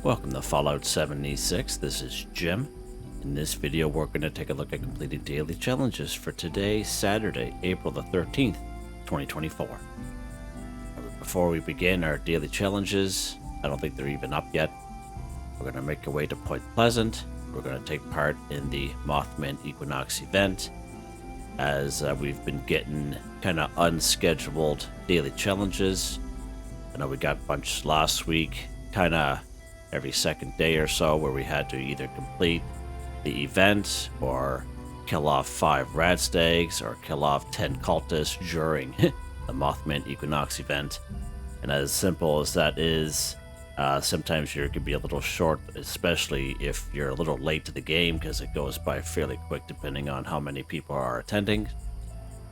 Welcome to Fallout 76. This is Jim. In this video, we're going to take a look at completing daily challenges for today, Saturday, April the 13th, 2024. Before we begin our daily challenges, I don't think they're even up yet. We're going to make our way to Point Pleasant. We're going to take part in the Mothman Equinox event, as we've been getting kind of unscheduled daily challenges. I know we got a bunch last week, kind of every second day or so, where we had to either complete the event or kill off 5 rat stags or kill off 10 cultists during the Mothman Equinox event. And as simple as that is, sometimes you can be a little short, especially if you're a little late to the game, because it goes by fairly quick depending on how many people are attending.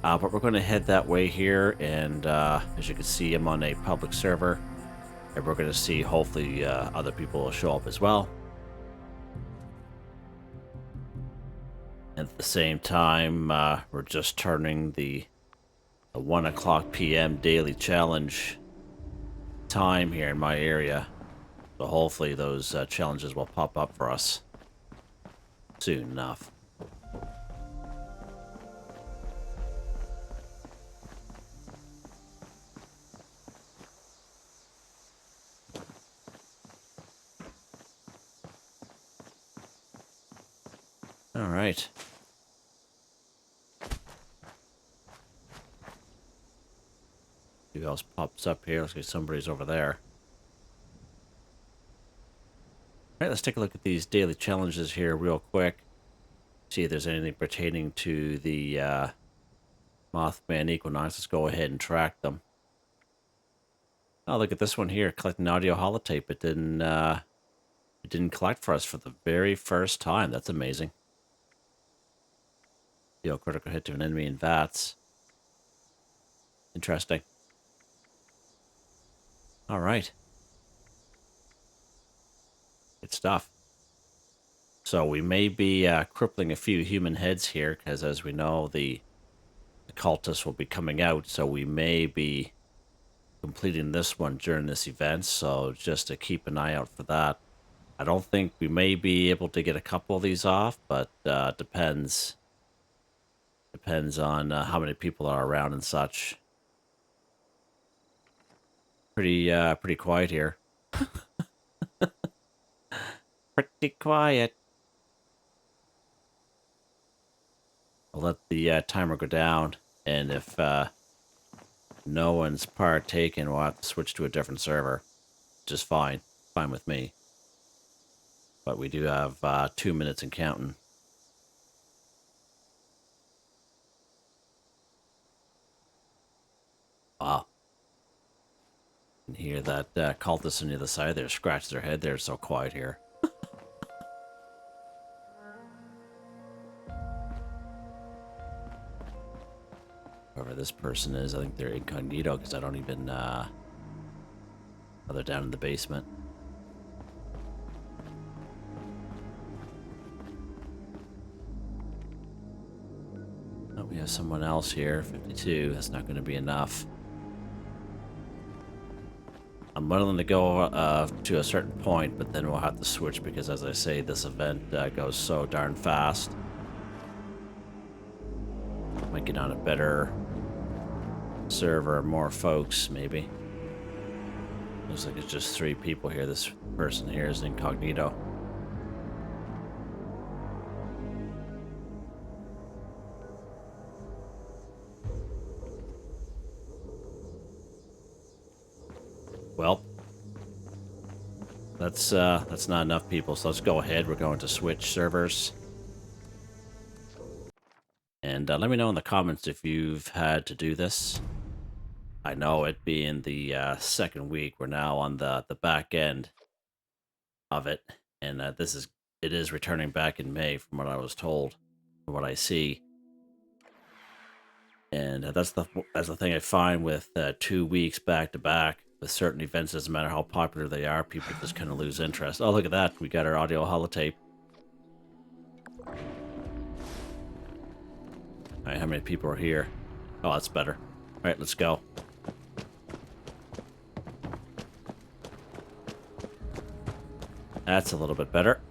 But we're going to head that way here, and as you can see, I'm on a public server, and we're going to see hopefully other people will show up as well. At the same time, we're just turning the 1 o'clock p.m. daily challenge time here in my area. So hopefully those challenges will pop up for us soon enough. All right. See who else pops up here. Looks like somebody's over there. All right, let's take a look at these daily challenges here real quick. See if there's anything pertaining to the Mothman Equinox. Let's go ahead and track them. Oh, look at this one here. Collecting audio holotape. It didn't collect for us for the very first time. That's amazing. Deal critical hit to an enemy in Vats. Interesting. All right. Good stuff. So we may be crippling a few human heads here, because as we know, the cultists will be coming out, so we may be completing this one during this event, so just to keep an eye out for that. I don't think we may be able to get a couple of these off, but depends on how many people are around and such. Pretty quiet here. Pretty quiet. I'll let the timer go down, and if no one's partaken, we'll have to switch to a different server. Just fine. Fine with me. But we do have 2 minutes and counting. Wow. You can hear that cultist on the other side there scratch their head. They're so quiet here. Whoever this person is, I think they're incognito, because I don't even oh, they're down in the basement. Oh, we have someone else here. 52. That's not going to be enough. I'm willing to go to a certain point, but then we'll have to switch, because as I say, this event goes so darn fast. Might get on a better server, more folks, maybe. Looks like it's just 3 people here. This person here is incognito. Well, that's not enough people, so let's go ahead. We're going to switch servers. And let me know in the comments if you've had to do this. I know it being the second week, we're now on the back end of it, and it is returning back in May, from what I was told, from what I see. And that's the thing I find with 2 weeks back to back with certain events. Doesn't matter how popular they are, people just kind of lose interest. Oh, look at that! We got our audio holotape. All right, how many people are here? Oh, that's better. All right, let's go. That's a little bit better.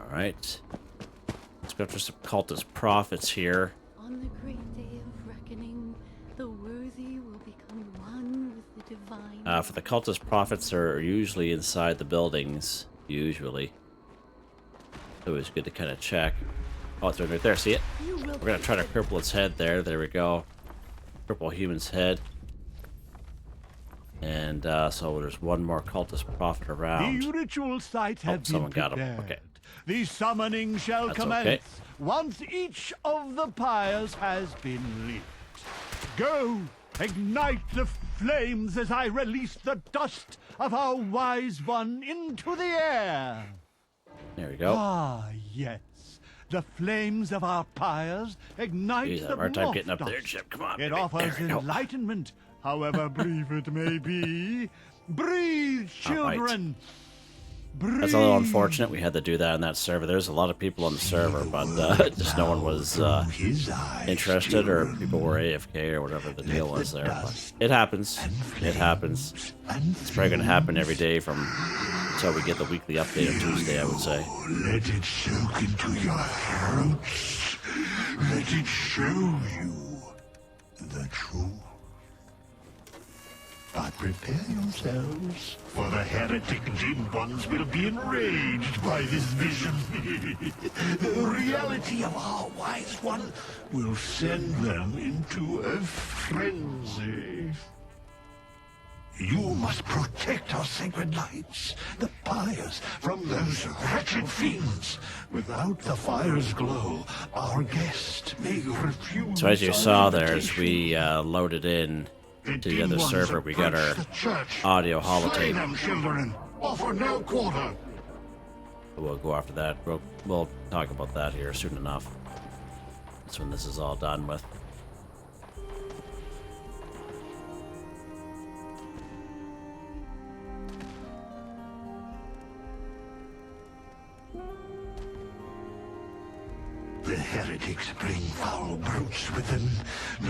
Alright. Let's go after some cultist prophets here. On the great day of reckoning, the worthy will become one with the divine. For the cultist prophets are usually inside the buildings. Usually. So it's good to kind of check. Oh, it's right there. See it? We're going to try to cripple its head there. There we go. Cripple human's head. And so there's one more cultist prophet around. The ritual sites have been someone got prepared. him. Okay. The summoning shall That's commence okay. once each of the pyres has been lit. Go, ignite the flames as I release the dust of our wise one into the air. There we go. Ah, yes. The flames of our pyres ignite Jeez, I the have a hard time moth getting up there, dust. Chip. Come on. It baby. offers There we go. enlightenment, however brief it may be. Breathe, children. Breathe. That's a little unfortunate. We had to do that on that server. There's a lot of people on the server, but just no one was interested, or people were AFK or whatever the deal was there. But it happens. It happens. It's probably going to happen every day from until we get the weekly update on Tuesday, I would say. Let it soak into your throats. Let it show you the truth. But prepare yourselves, for the heretic dim ones will be enraged by this vision. The reality of our wise one will send them into a frenzy. You must protect our sacred lights, the pyres, from those wretched fiends. Without the fire's glow, our guest may refuse. So as you our saw there, as invitation. we loaded in to the other server, we got our audio Slay holotape. them, children. Offer no quarter. We'll go after that. We'll talk about that here soon enough. That's when this is all done with. The heretics bring foul brutes with them.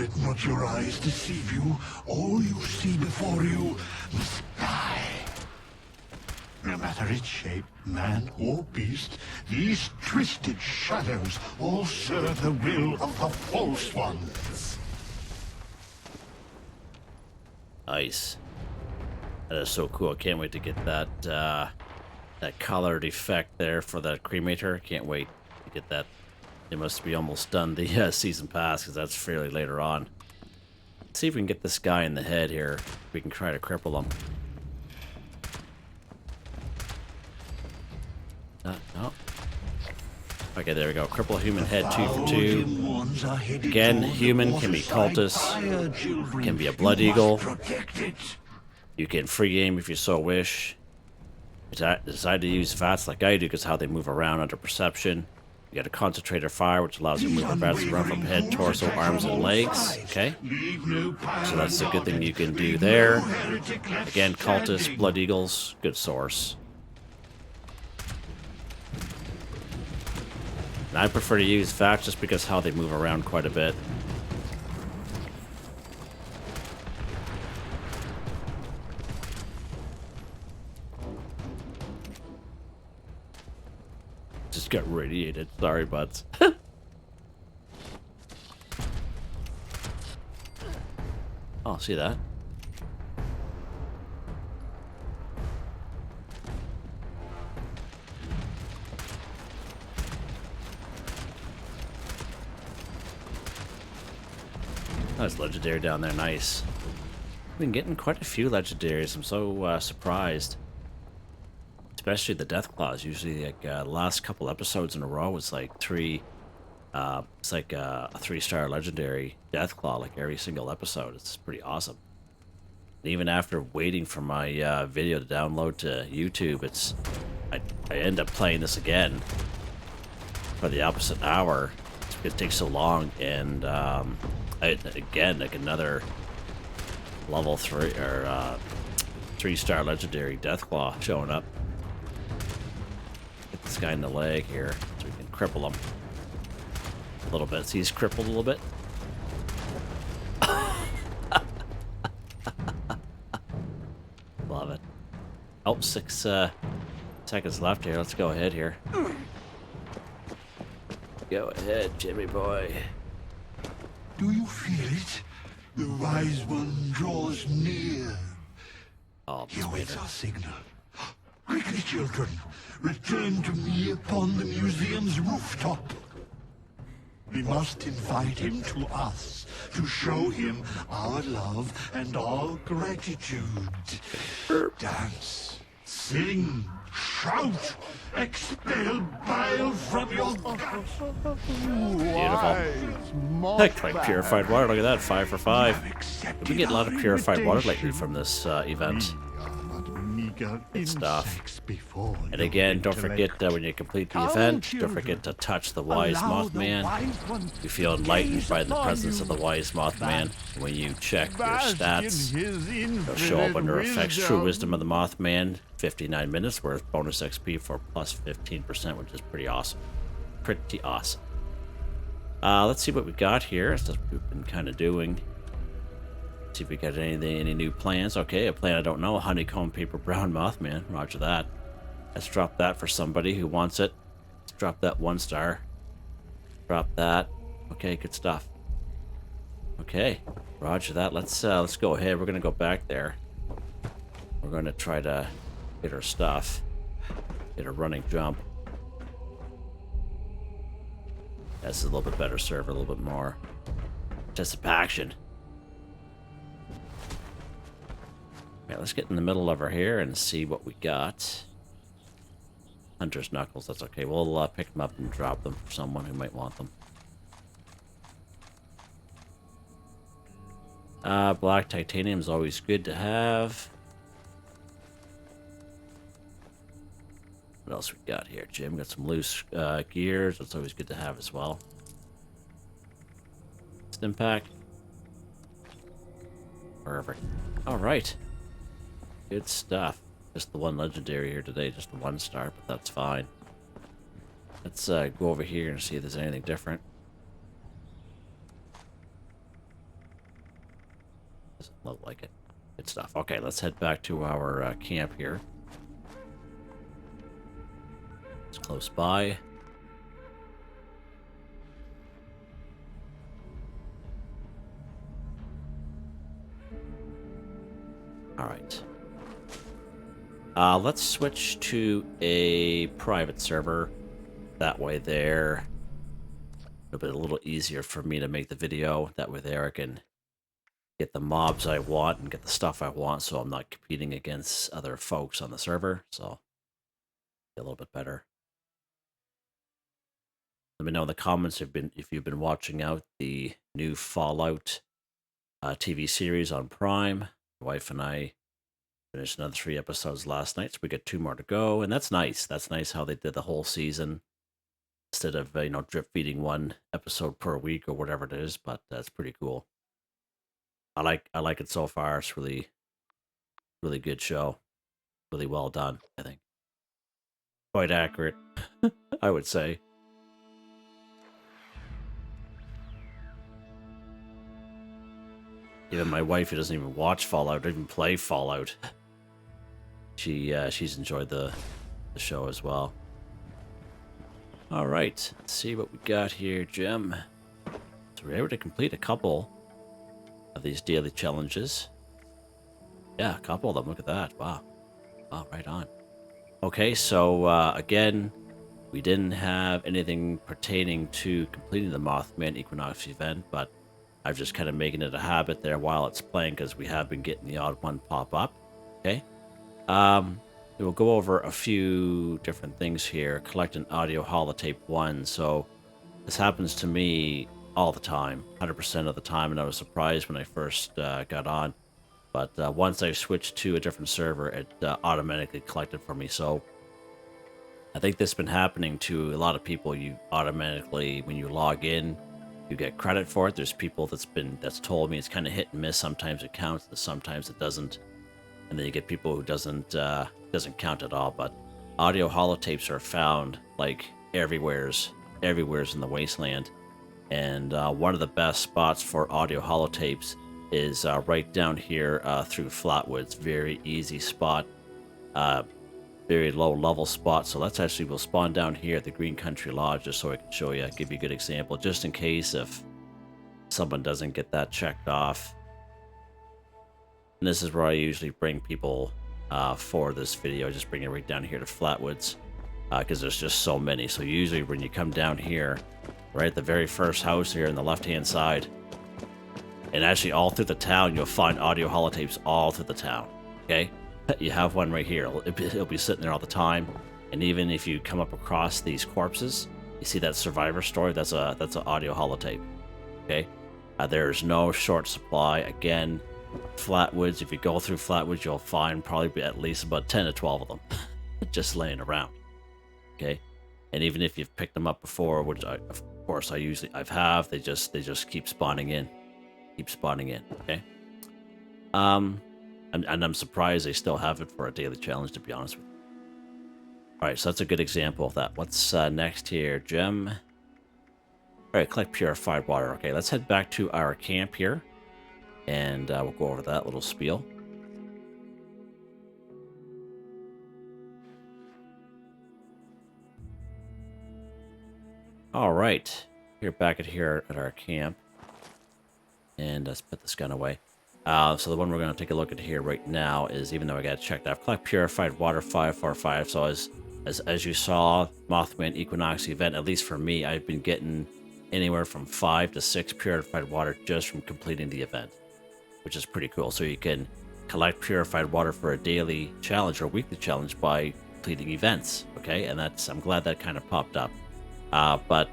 Let not your eyes deceive you. All you see before you must die. No matter its shape, man or beast, these twisted shadows all serve the will of the false ones. Nice. That is so cool. I can't wait to get that that colored effect there for that cremator. Can't wait to get that. It must be almost done the season pass, because that's fairly later on. Let's see if we can get this guy in the head here. We can try to cripple him. No. Okay, there we go. Cripple human head 2 for 2. Again, human can be cultist, can be a blood eagle. You can free aim if you so wish. Decide to use Vats like I do, because how they move around under perception. You got a concentrator fire, which allows you to move your Vats around from head, torso, arms, and legs. Okay, so that's a good thing you can do there. Again, cultists, blood eagles, good source. And I prefer to use Vats just because how they move around quite a bit. Just got radiated. Sorry, buds. Oh, see that? That's legendary down there. Nice. We've been getting quite a few legendaries. I'm so surprised. Especially the Death Claws. Usually, like the last couple episodes in a row, it's like three. It's like a 3-star legendary Death Claw, like every single episode. It's pretty awesome. And even after waiting for my video to download to YouTube, I end up playing this again for the opposite hour. It takes so long, and again, like another level 3 or 3-star legendary Deathclaw showing up. Get this guy in the leg here so we can cripple him a little bit. See, he's crippled a little bit. Love it. Oh, 6 seconds left here. Let's go ahead here. Go ahead, Jimmy boy. Do you feel it? The Wise One draws near. Oh, He awaits our signal. Quickly, children, return to me upon the museum's rooftop. We must invite him to us to show him our love and our gratitude. Dance, sing, shout, expel bile from your guts. Beautiful. Heck, like purified water. Look at that, 5 for 5. We get a lot of purified water lately from this event. Good stuff. And again, don't forget that when you complete the event, don't forget to touch the Wise Mothman. You feel enlightened by the presence of the Wise Mothman. When you check your stats, it'll show up under effects True Wisdom of the Mothman, 59 minutes worth bonus XP for plus 15%, which is pretty awesome. Pretty awesome. Let's see what we got here. That's what we've been kind of doing. See if we got any new plans. Okay, a plan I don't know. Honeycomb Paper Brown Mothman. Roger that. Let's drop that for somebody who wants it. Let's drop that 1 star. Drop that. Okay, good stuff. Okay, roger that. Let's go ahead. We're gonna go back there. We're gonna try to get our stuff. Get a running jump. That's a little bit better server, a little bit more participation. Okay, let's get in the middle over here and see what we got. Hunter's Knuckles, that's okay. We'll pick them up and drop them for someone who might want them. Black Titanium is always good to have. What else we got here, Jim? Got some loose gears. That's always good to have as well. Stimpack. Perfect. All right. Good stuff. Just the 1 legendary here today, just the 1 star, but that's fine. Let's go over here and see if there's anything different. Doesn't look like it. Good stuff. Okay, let's head back to our camp here. It's close by. All right. Let's switch to a private server. That way there, it'll be a little easier for me to make the video. That way there I can get the mobs I want and get the stuff I want, so I'm not competing against other folks on the server. So, a little bit better. Let me know in the comments if you've been watching out the new Fallout TV series on Prime. My wife and I finished another 3 episodes last night, so we got 2 more to go, and that's nice. That's nice how they did the whole season instead of drip feeding 1 episode per week or whatever it is. But that's pretty cool. I like it so far. It's really good show. Really well done, I think. Quite accurate, I would say. Even my wife, who doesn't even watch Fallout, doesn't even play Fallout, she's enjoyed the show as well. All right, let's see what we got here, Jim. So we're able to complete a couple of these daily challenges. Yeah, a couple of them. Look at that. Wow. Wow, right on. Okay, so again, we didn't have anything pertaining to completing the Mothman Equinox event, but I'm just kind of making it a habit there while it's playing because we have been getting the odd one pop up. Okay. We'll go over a few different things here. Collect an audio holotape 1. So this happens to me all the time, 100% of the time, and I was surprised when I first got on. but once I switched to a different server, it automatically collected for me. So I think this has been happening to a lot of people. You automatically, when you log in, you get credit for it. There's people that's told me it's kind of hit and miss. Sometimes it counts, and sometimes it doesn't. And then you get people who doesn't count at all. But audio holotapes are found like everywhere's in the wasteland. And one of the best spots for audio holotapes is right down here through Flatwoods. Very easy spot, very low level spot. So let's actually, we'll spawn down here at the Green Country Lodge just so I can show you, give you a good example, just in case if someone doesn't get that checked off. And this is where I usually bring people for this video. I just bring it right down here to Flatwoods because there's just so many. So usually when you come down here, right at the very first house here on the left-hand side, and actually all through the town, you'll find audio holotapes all through the town, okay? You have one right here. It'll be sitting there all the time. And even if you come up across these corpses, you see that survivor story, that's an audio holotape, okay? There's no short supply. Again, Flatwoods, if you go through Flatwoods, you'll find probably at least about 10 to 12 of them just laying around, okay? And even if you've picked them up before, which of course I've have, they just keep spawning in, okay? And I'm surprised they still have it for a daily challenge, to be honest with you. All right, so that's a good example of that. What's next here, Gem? All right, collect purified water. Okay, let's head back to our camp here, and we'll go over that little spiel. All right, we're back here at our camp, and let's put this gun away. So the one we're going to take a look at here right now is, even though I got it checked off, collect purified water 545. So as you saw, Mothman Equinox event, at least for me, I've been getting anywhere from 5 to 6 purified water just from completing the event, which is pretty cool. So you can collect purified water for a daily challenge or a weekly challenge by completing events, okay? And I'm glad that kind of popped up. But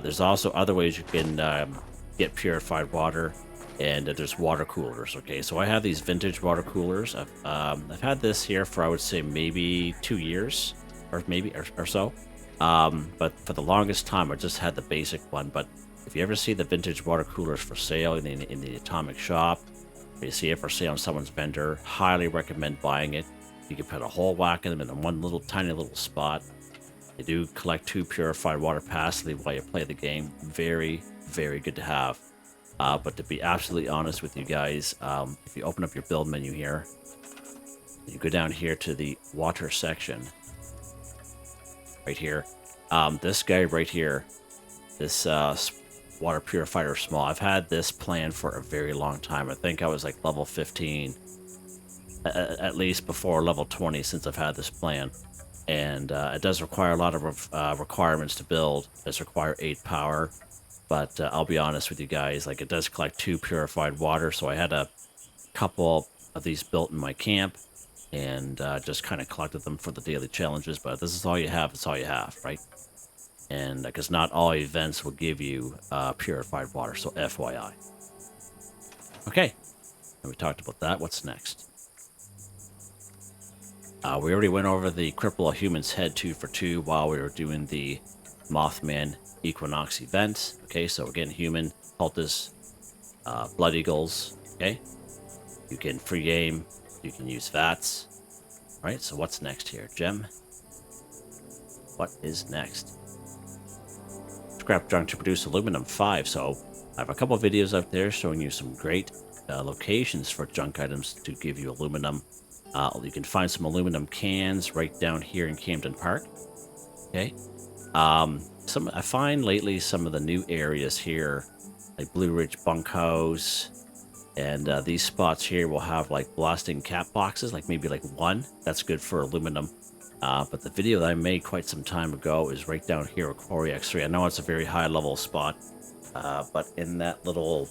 there's also other ways you can get purified water. And there's water coolers, okay? So I have these vintage water coolers. I've had this here for, I would say, maybe 2 years, or maybe or so. But for the longest time, I just had the basic one. But if you ever see the vintage water coolers for sale in the Atomic Shop, or you see it for sale on someone's vendor, highly recommend buying it. You can put a whole whack in them in one little tiny little spot. They do collect 2 purified water passively while you play the game. Very, very good to have. But to be absolutely honest with you guys, if you open up your build menu here, you go down here to the water section, right here. This guy right here, this water purifier small, I've had this plan for a very long time. I think I was like level 15, at least before level 20 since I've had this plan. And it does require a lot of requirements to build. It does require 8 power. But I'll be honest with you guys, like, it does collect 2 purified water, so I had a couple of these built in my camp, and just kind of collected them for the daily challenges. But this is all you have, it's all you have, right? And because not all events will give you purified water, so FYI. Okay, and we talked about that. What's next? We already went over the Cripple a Human's Head 2 for 2 while we were doing the Mothman Equinox event. Okay, so again, human, cultists, blood eagles, okay? You can free game, you can use Vats. Alright, so what's next here, Gem? What is next? Scrap junk to produce aluminum 5. So I have a couple of videos out there showing you some great locations for junk items to give you aluminum. You can find some aluminum cans right down here in Camden Park. Okay. I find lately some of the new areas here, like Blue Ridge Bunkhouse, and these spots here will have like blasting cap boxes, like maybe like 1. That's good for aluminum. But the video that I made quite some time ago is right down here at Quarry X3. I know it's a very high level spot, but in that little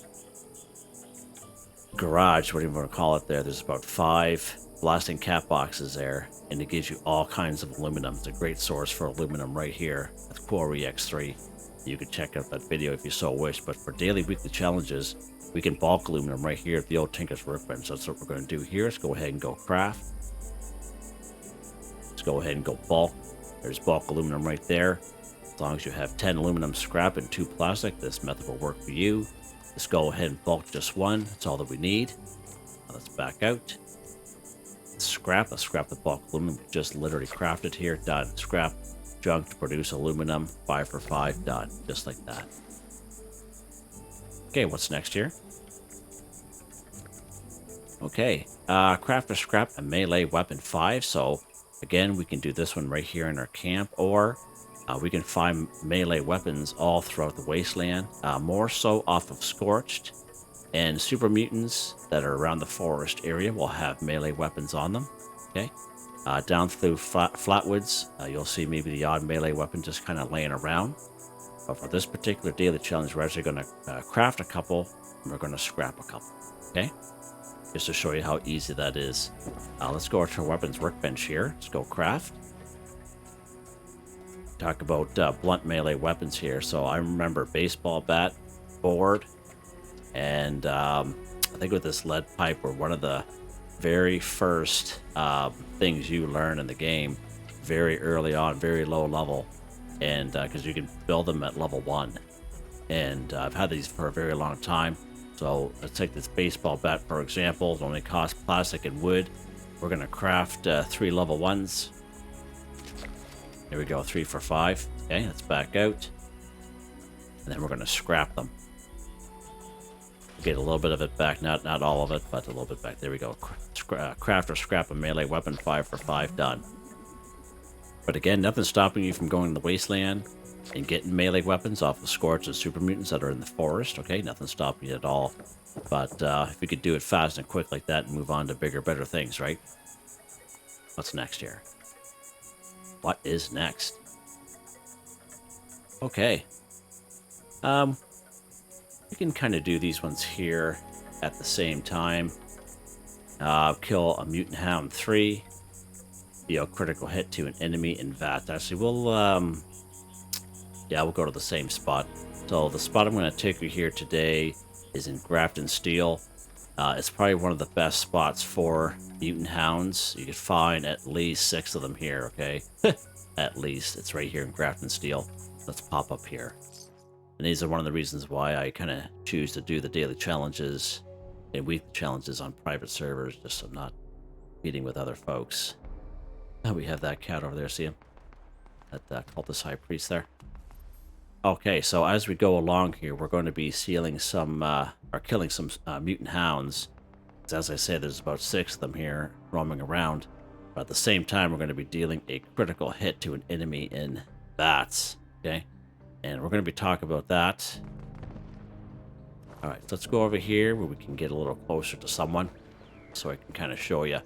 garage, whatever you want to call it there's about 5 blasting cap boxes there, and it gives you all kinds of aluminum. It's a great source for aluminum right here at Quarry X3. You can check out that video if you so wish. But for daily, weekly challenges, we can bulk aluminum right here at the old Tinker's Workbench. So that's what we're going to do here. Let's go ahead and go craft. Let's go ahead and go bulk. There's bulk aluminum right there. As long as you have 10 aluminum scrap and 2 plastic, this method will work for you. Let's go ahead and bulk just 1. That's all that we need. Now let's back out. Scrap. Let's scrap the bulk aluminum. We just literally crafted here. Done. Scrap junk to produce aluminum. 5 for 5. Done. Just like that. Okay, what's next here? Okay, craft or scrap a melee weapon 5. So again, we can do this one right here in our camp, or we can find melee weapons all throughout the wasteland, more so off of Scorched, and super mutants that are around the forest area will have melee weapons on them. Okay, down through Flatwoods, you'll see maybe the odd melee weapon just kind of laying around. But for this particular daily challenge, we're actually going to craft a couple, and we're going to scrap a couple. Okay, just to show you how easy that is. Let's go to our weapons workbench here. Let's go craft. Talk about blunt melee weapons here. So I remember baseball bat, board, and I think with this lead pipe were one of the very first things you learn in the game, very early on, very low level, and because you can build them at level 1. And I've had these for a very long time. So let's take this baseball bat for example. It only costs plastic and wood. We're going to craft 3 level 1s. There we go, 3 for 5. Okay, let's back out. And then we're going to scrap them. Get a little bit of it back, not all of it, but a little bit back. There we go. Craft or scrap a melee weapon, 5 for 5, done. But again, nothing's stopping you from going to the wasteland and getting melee weapons off of Scorch and super mutants that are in the forest. Okay, nothing's stopping you at all. But if we could do it fast and quick like that and move on to bigger, better things, right? What's next here? What is next? Okay. We can kind of do these ones here at the same time. Kill a Mutant Hound 3. Deal critical hit to an enemy in Vats. Actually, we'll go to the same spot. So the spot I'm going to take you here today is in Grafton Steel. It's probably one of the best spots for Mutant Hounds. You could find at least 6 of them here, okay? At least. It's right here in Grafton Steel. Let's pop up here. And these are one of the reasons why I kind of choose to do the daily challenges and weekly challenges on private servers, just so I'm not competing with other folks. Now we have that cat over there, see him? That cultist high priest there. Okay, so as we go along here, we're going to be sealing some, or killing some mutant hounds. As I said, there's about 6 of them here roaming around. But at the same time, we're going to be dealing a critical hit to an enemy in Vats. Okay? And we're going to be talking about that. Alright, let's go over here where we can get a little closer to someone. So I can kind of show you.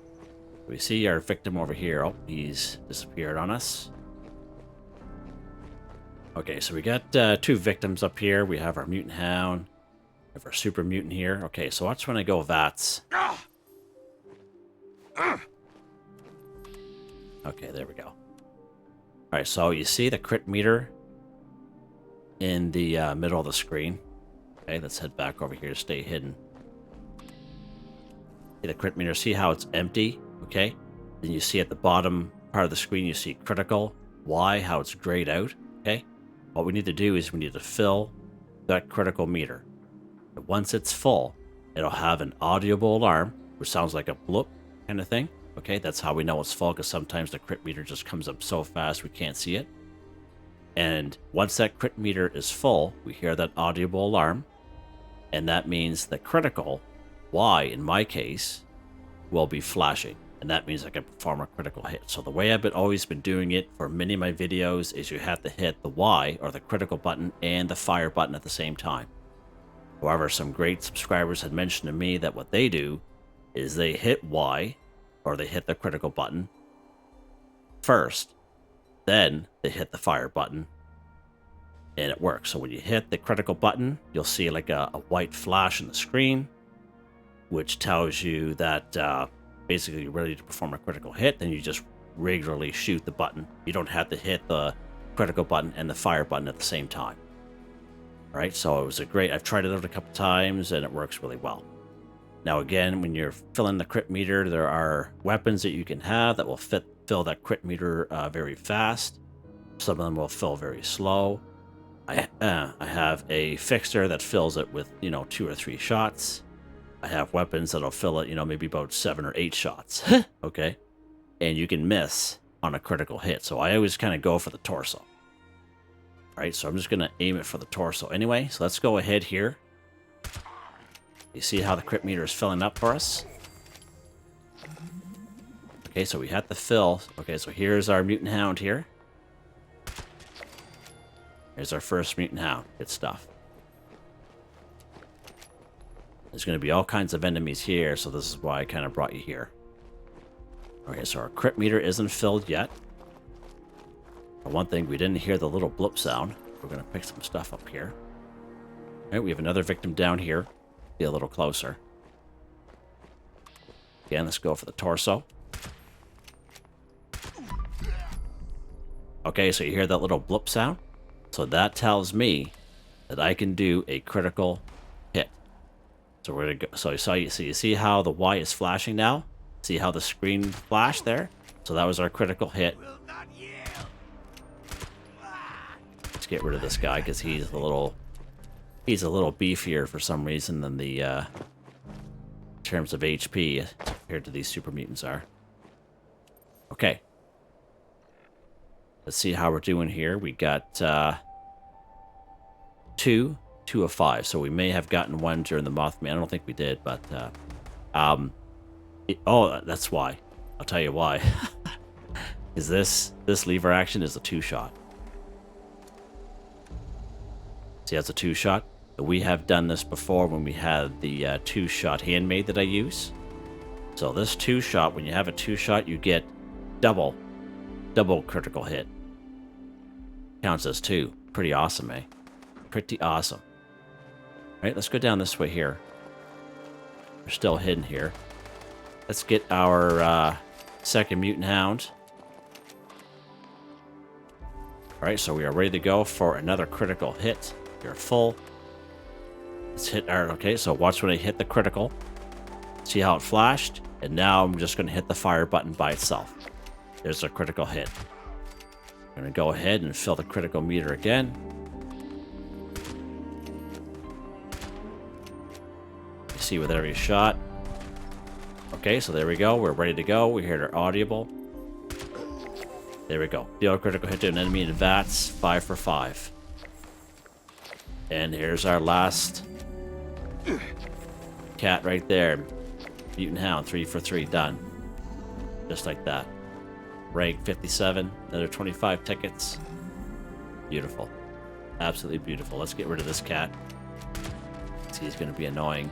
We see our victim over here. Oh, he's disappeared on us. Okay, so we got 2 victims up here. We have our mutant hound. We have our super mutant here. Okay, so watch when I go Vats. Okay, there we go. Alright, so you see the crit meter in the middle of the screen. Okay, let's head back over here to stay hidden. See the crit meter, see how it's empty? Okay, then you see at the bottom part of the screen, you see critical. Why? How it's grayed out. Okay, what we need to do is we need to fill that critical meter. But once it's full, it'll have an audible alarm, which sounds like a bloop kind of thing. Okay, that's how we know it's full, because sometimes the crit meter just comes up so fast we can't see it. And once that crit meter is full, we hear that audible alarm, and that means the critical, Y in my case, will be flashing, and that means I can perform a critical hit. So the way I've always been doing it for many of my videos is you have to hit the Y, or the critical button, and the fire button at the same time. However, some great subscribers had mentioned to me that what they do is they hit Y, or they hit the critical button first, then they hit the fire button, and it works. So when you hit the critical button, you'll see like a white flash in the screen, which tells you that basically you're ready to perform a critical hit. Then you just regularly shoot the button. You don't have to hit the critical button and the fire button at the same time. Right, so it was a great. I've tried it out a couple times and it works really well. Now again, when you're filling the crit meter, there are weapons that you can have that will fill that crit meter very fast. Some of them will fill very slow. I have a fixer that fills it with 2 or 3 shots. I have weapons that'll fill it maybe about 7 or 8 shots. Okay, and you can miss on a critical hit, so I always kind of go for the torso. Alright, so I'm just going to aim it for the torso anyway. So let's go ahead here. You see how the crit meter is filling up for us? Okay, so we had the fill. Okay, so here's our Mutant Hound here. Here's our first Mutant Hound. Good stuff. There's going to be all kinds of enemies here, so this is why I kind of brought you here. Okay, so our crit meter isn't filled yet. One thing, we didn't hear the little blip sound. We're going to pick some stuff up here. All right, we have another victim down here. Be a little closer. Again, let's go for the torso. Okay, so you hear that little blip sound? So that tells me that I can do a critical hit. So we're going to go. So you see how the Y is flashing now? See how the screen flashed there? So that was our critical hit. Let's get rid of this guy because he's a little beefier for some reason than the in terms of HP compared to these super mutants are. Okay, let's see how we're doing here. We got 2 of 5, so we may have gotten 1 during the Mothman. I don't think we did, but oh, that's why. I'll tell you why. Is this lever action is a 2-shot. See, that's a 2-shot. We have done this before when we had the 2-shot handmade that I use. So this 2-shot, when you have a 2-shot, you get double critical hit. Counts as 2. Pretty awesome, eh? Pretty awesome. All right, let's go down this way here. We're still hidden here. Let's get our second Mutant Hound. All right, so we are ready to go for another critical hit. You're full. Let's hit our... Okay, so watch when I hit the critical. See how it flashed? And now I'm just going to hit the fire button by itself. There's a critical hit. I'm going to go ahead and fill the critical meter again. You see with every shot. Okay, so there we go. We're ready to go. We heard our audible. There we go. Deal a critical hit to an enemy in Vats. 5 for 5. And here's our last cat right there. Mutant Hound, 3 for 3, done. Just like that. Rank 57, another 25 tickets. Beautiful. Absolutely beautiful. Let's get rid of this cat. See, he's going to be annoying.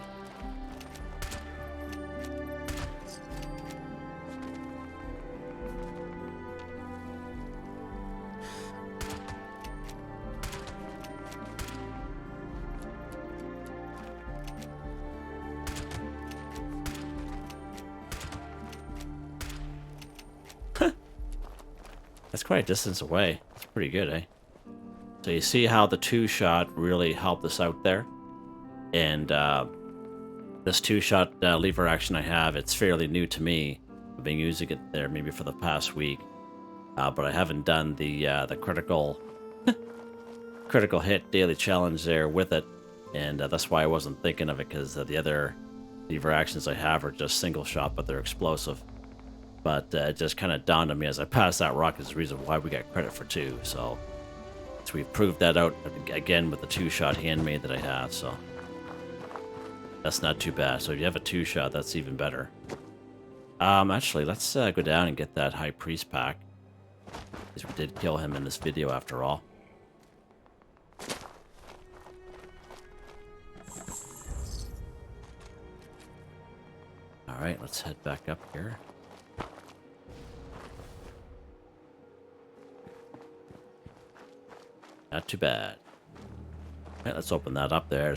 That's quite a distance away. That's pretty good, eh? So you see how the 2-shot really helped us out there. And this 2-shot lever action I have, it's fairly new to me. I've been using it there maybe for the past week. But I haven't done the critical critical hit daily challenge there with it. And that's why I wasn't thinking of it, because the other lever actions I have are just single shot, but they're explosive. But it just kind of dawned on me as I passed that rock is the reason why we got credit for 2. So we've proved that out again with the 2-shot handmade that I have. So that's not too bad. So if you have a 2-shot, that's even better. Actually, let's go down and get that High Priest pack, because we did kill him in this video after all. All right, let's head back up here. Not too bad. All right, let's open that up there.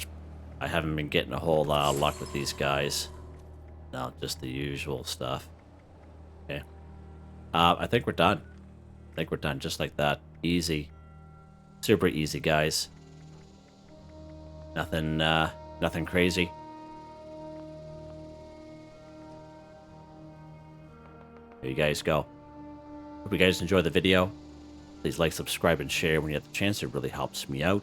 I haven't been getting a whole lot of luck with these guys. No, just the usual stuff. Okay. I think we're done. Just like that. Easy. Super easy, guys. Nothing crazy. There you guys go. Hope you guys enjoy the video. Please like, subscribe, and share when you have the chance. It really helps me out.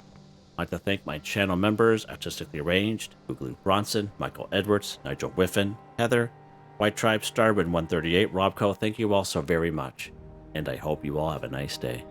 I'd like to thank my channel members, Artistically Arranged, Boogaloo Bronson, Michael Edwards, Nigel Wiffen, Heather, Whitetribe, Starwin 138, Robco. Thank you all so very much, and I hope you all have a nice day.